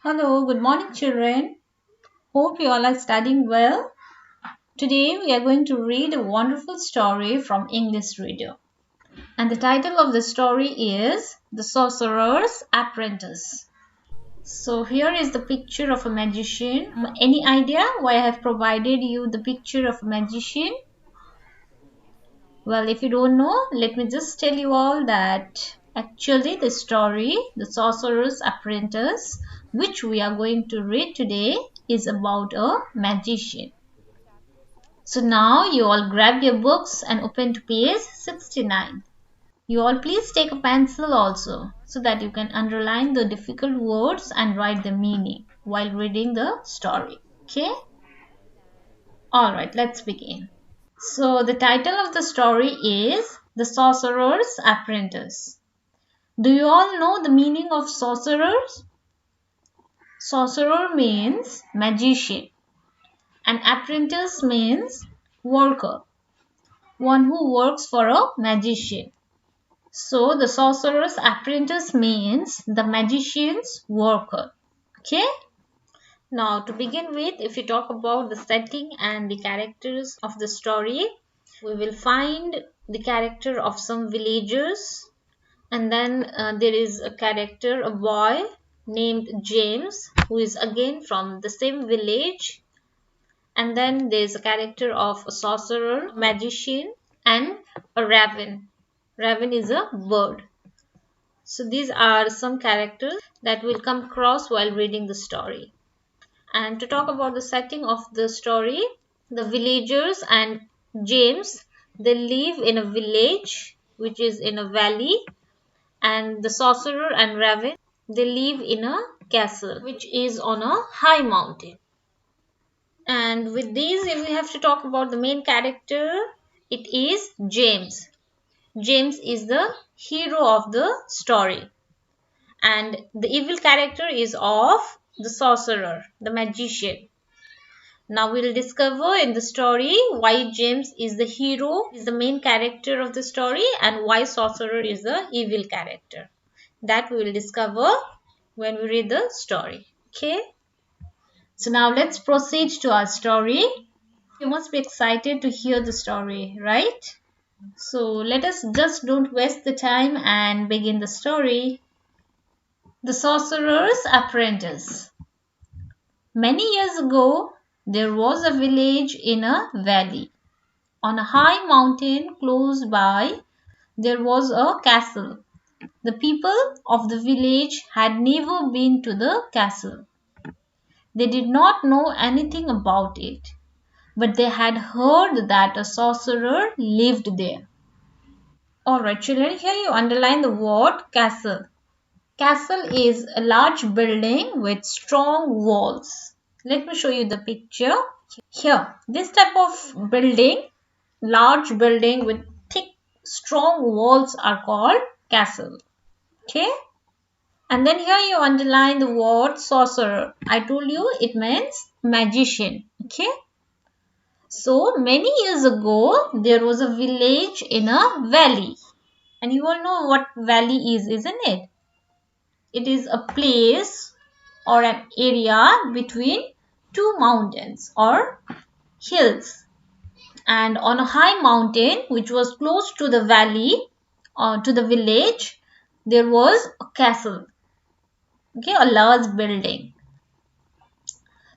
Hello, good morning, children. Hope you all are studying well. Today we are going to read a wonderful story from English Reader. And the title of the story is The Sorcerer's Apprentice. So here is the picture of a magician. Any idea why I have provided you the picture of a magician? Well, if you don't know, let me just tell you all that actually the story, The Sorcerer's Apprentice, which we are going to read today, is about a magician. So now you all grab your books and open to page 69. You all please take a pencil also so that you can underline the difficult words and write the meaning while reading the story. Okay? Alright, let's begin. So the title of the story is The Sorcerer's Apprentice. Do you all know the meaning of sorcerers? Sorcerer means magician and apprentice means worker, one who works for a magician. So the sorcerer's apprentice means the magician's worker. Okay? Now to begin with, if you talk about the setting and the characters of the story, we will find the character of some villagers, and then there is a character, a boy named James, who is again from the same village, and then there is a character of a sorcerer, magician, and a raven. Raven is a bird. So these are some characters that will come across while reading the story. And to talk about the setting of the story, the villagers and James, they live in a village which is in a valley, and the sorcerer and raven, they live in a castle which is on a high mountain. And with these, if we have to talk about the main character, it is James. James is the hero of the story, and the evil character is of the sorcerer, the magician. Now we'll discover in the story why James is the hero, is the main character of the story, and why sorcerer is the evil character. That we will discover when we read the story. Okay? So now let's proceed to our story. You must be excited to hear the story, right? So let us just don't waste the time and begin the story. The Sorcerer's Apprentice. Many years ago, there was a village in a valley. On a high mountain close by, there was a castle. The people of the village had never been to the castle. They did not know anything about it, but they had heard that a sorcerer lived there. Alright children, here you underline the word castle. Castle is a large building with strong walls. Let me show you the picture. Here, this type of building, large building with thick, strong walls are called castle. Okay? And then here you underline the word sorcerer. I told you it means magician. Okay? So, many years ago, there was a village in a valley. And you all know what valley is, isn't it? It is a place or an area between two mountains or hills. And on a high mountain, which was close to the valley or to the village, there was a castle. Okay, a large building.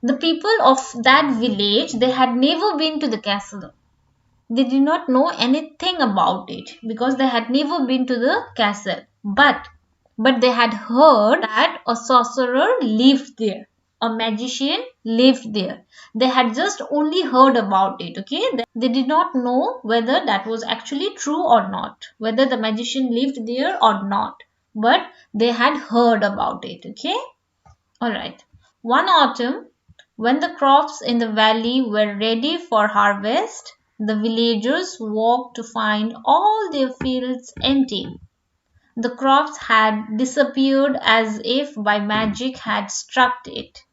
The people of that village, they had never been to the castle. They did not know anything about it because they had never been to the castle. But they had heard that a sorcerer lived there. A magician lived there. They had just only heard about it, okay? They did not know whether that was actually true or not. Whether the magician lived there or not. But they had heard about it, okay? Alright. One autumn, when the crops in the valley were ready for harvest, the villagers walked to find all their fields empty. The crops had disappeared as if by magic had struck it.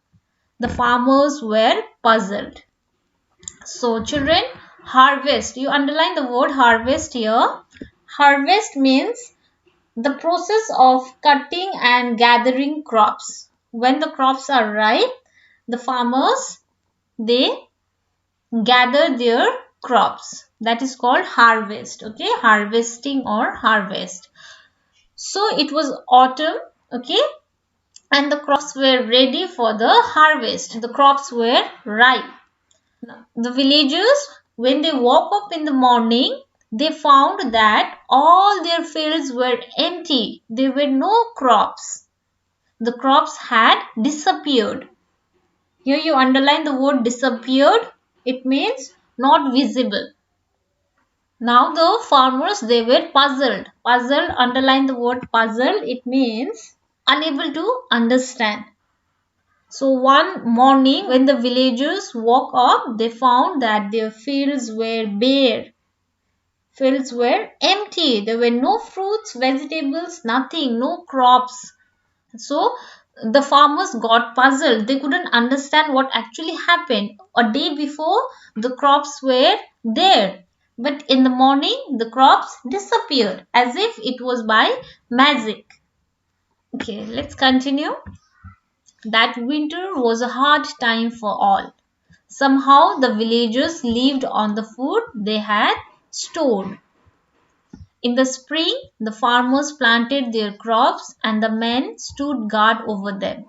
The farmers were puzzled. So children, harvest. You underline the word harvest here. Harvest means the process of cutting and gathering crops. when the crops are ripe, the farmers, they gather their crops. That is called harvest. Okay, harvesting or harvest. So it was autumn. Okay, and the crops were ready for the harvest. The crops were ripe. The villagers, when they woke up in the morning, they found that all their fields were empty. There were no crops. The crops had disappeared. Here you underline the word disappeared. It means not visible. Now the farmers, they were puzzled. Puzzled, underline the word puzzled. It means unable to understand. So one morning when the villagers woke up, they found that their fields were bare. Fields were empty. There were no fruits, vegetables, nothing, no crops. So the farmers got puzzled. They couldn't understand what actually happened. A day before, the crops were there. But in the morning, the crops disappeared as if it was by magic. Okay, let's continue. That winter was a hard time for all. Somehow the villagers lived on the food they had stored. In the spring, the farmers planted their crops and the men stood guard over them.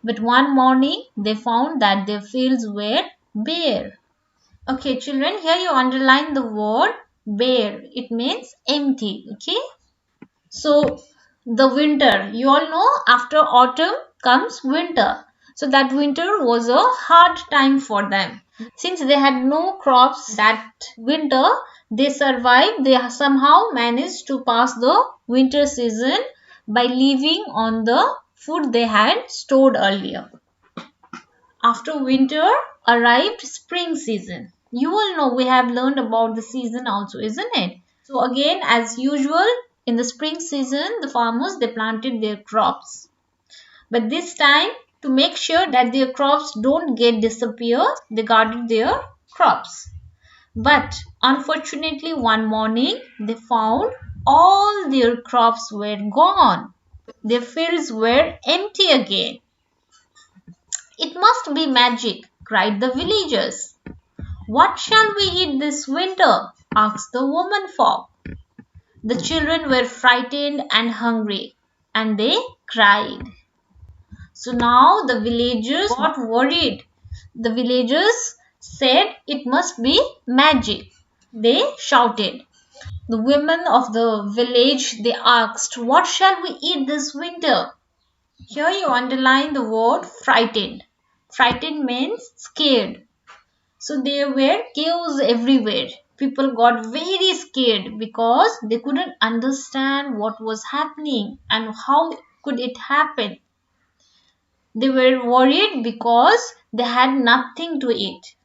But one morning, they found that their fields were bare. Okay, children, here you underline the word bare. It means empty. Okay. So, the winter, you all know after autumn comes winter. So, that winter was a hard time for them. Since they had no crops that winter, they survived. They somehow managed to pass the winter season by living on the food they had stored earlier. After winter arrived spring season. You all know we have learned about the season also, isn't it? So again, as usual, in the spring season, the farmers, they planted their crops. But this time, to make sure that their crops don't get disappear, they guarded their crops. But unfortunately, one morning, they found all their crops were gone. Their fields were empty again. It must be magic, cried the villagers. What shall we eat this winter? Asked the woman folk. The children were frightened and hungry, and they cried. So now the villagers got worried. The villagers said it must be magic. They shouted. The women of the village, they asked, what shall we eat this winter? Here you underline the word frightened. Frightened means scared. So there were chaos everywhere. People got very scared because they couldn't understand what was happening and how could it happen. They were worried because they had nothing to eat.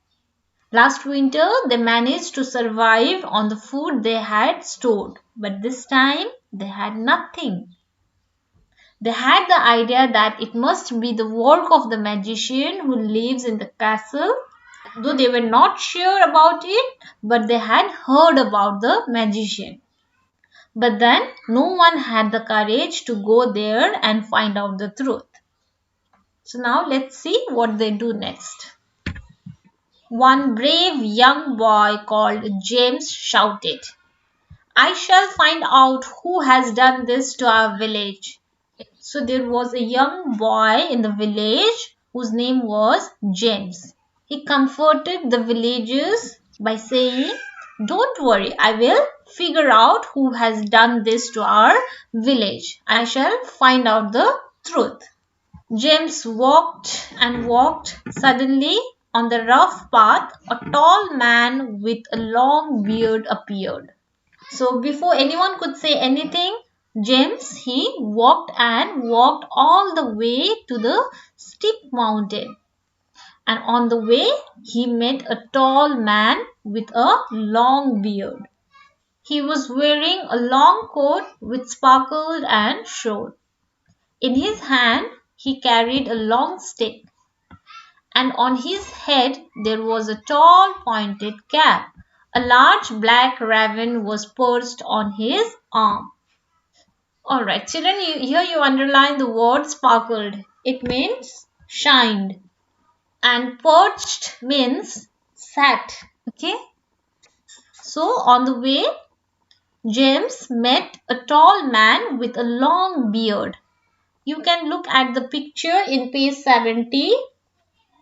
Last winter, they managed to survive on the food they had stored, but this time they had nothing. They had the idea that it must be the work of the magician who lives in the castle. Though they were not sure about it, but they had heard about the magician. But then no one had the courage to go there and find out the truth. So now let's see what they do next. One brave young boy called James shouted, I shall find out who has done this to our village. So there was a young boy in the village whose name was James. He comforted the villagers by saying, don't worry, I will figure out who has done this to our village. I shall find out the truth. James walked and walked. Suddenly, on the rough path, a tall man with a long beard appeared. So before anyone could say anything, James, he walked and walked all the way to the steep mountain. And on the way, he met a tall man with a long beard. He was wearing a long coat which sparkled and shone. In his hand, he carried a long stick, and on his head there was a tall pointed cap. A large black raven was perched on his arm. Alright, children, here you underline the word sparkled. it means shined. And perched means sat. Okay. So on the way, James met a tall man with a long beard. You can look at the picture in page 70.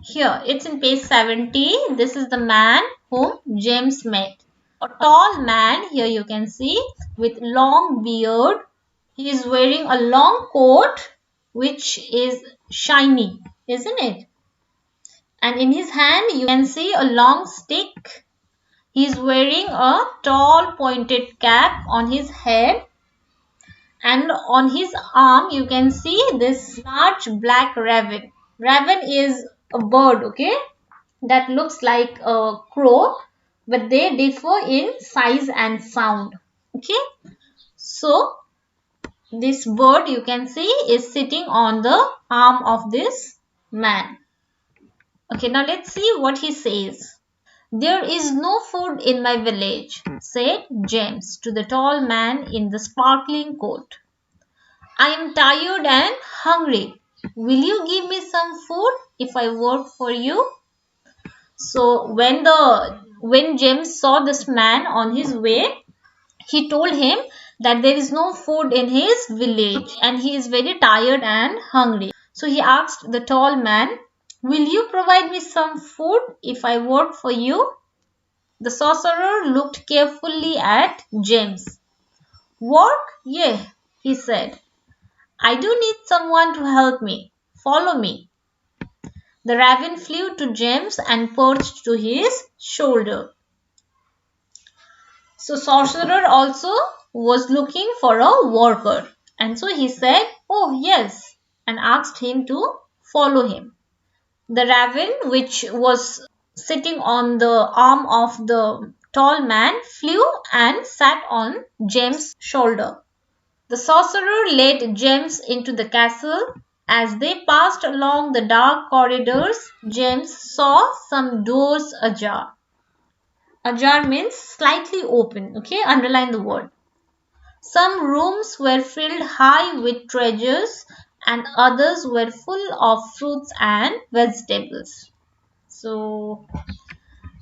Here, it's in page 70. This is the man whom James met. A tall man, here you can see, with long beard. He is wearing a long coat which is shiny, isn't it? And in his hand, you can see a long stick. He is wearing a tall pointed cap on his head. And on his arm, you can see this large black raven. Raven is a bird, okay, that looks like a crow, but they differ in size and sound. Okay, so this bird you can see is sitting on the arm of this man. Okay, now let's see what he says. There is no food in my village, said James to the tall man in the sparkling coat. I am tired and hungry. Will you give me some food if I work for you? So when James saw this man on his way, he told him that there is no food in his village and he is very tired and hungry. So he asked the tall man, will you provide me some food if I work for you? The sorcerer looked carefully at James. Work? Yeah, he said. I do need someone to help me. Follow me. The raven flew to James and perched to his shoulder. So sorcerer also was looking for a worker. And so he said, oh yes, and asked him to follow him. The raven, which was sitting on the arm of the tall man, flew and sat on James' shoulder. The sorcerer led James into the castle. As they passed along the dark corridors, James saw some doors ajar. Ajar means slightly open. Okay, underline the word. Some rooms were filled high with treasures and others were full of fruits and vegetables. So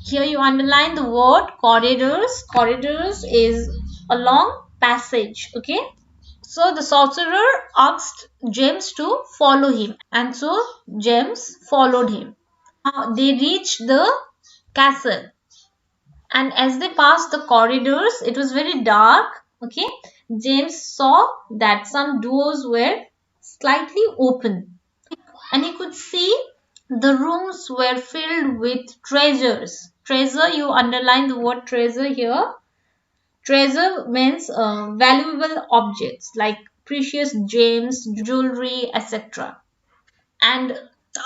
here you underline the word corridors. Corridors is a long passage. Okay. So the sorcerer asked James to follow him, and so James followed him. They reached the castle, and as they passed the corridors, it was very dark. Okay, James saw that some doors were slightly open, and he could see the rooms were filled with treasures. Treasure, you underline the word treasure here. Treasure means valuable objects like precious gems, jewelry, etc. And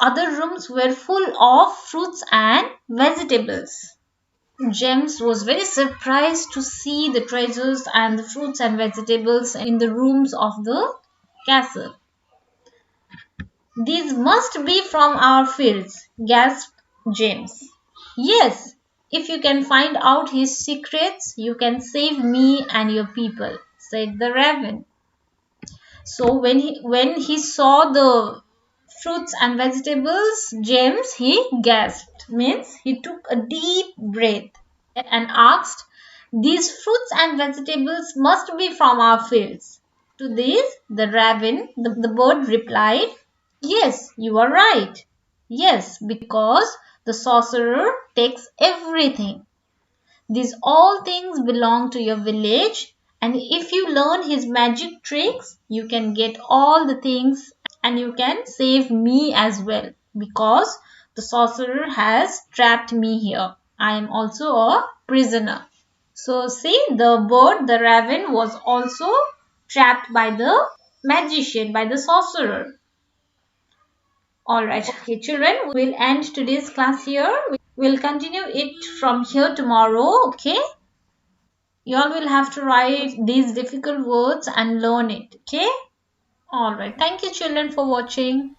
other rooms were full of fruits and vegetables. James was very surprised to see the treasures and the fruits and vegetables in the rooms of the castle. These must be from our fields, gasped James. Yes, if you can find out his secrets, you can save me and your people, said the raven. So when he saw the fruits and vegetables, James, he gasped, means he took a deep breath and asked, these fruits and vegetables must be from our fields. To this, the raven, the bird replied, yes, you are right. Yes, because the sorcerer takes everything. These all things belong to your village, and if you learn his magic tricks, you can get all the things and you can save me as well, because the sorcerer has trapped me here. I am also a prisoner. So see, the bird, the raven, was also trapped by the magician, by the sorcerer. Alright, okay children, we'll end today's class here. We'll continue it from here tomorrow, okay? You all will have to write these difficult words and learn it, okay? Alright, thank you children for watching.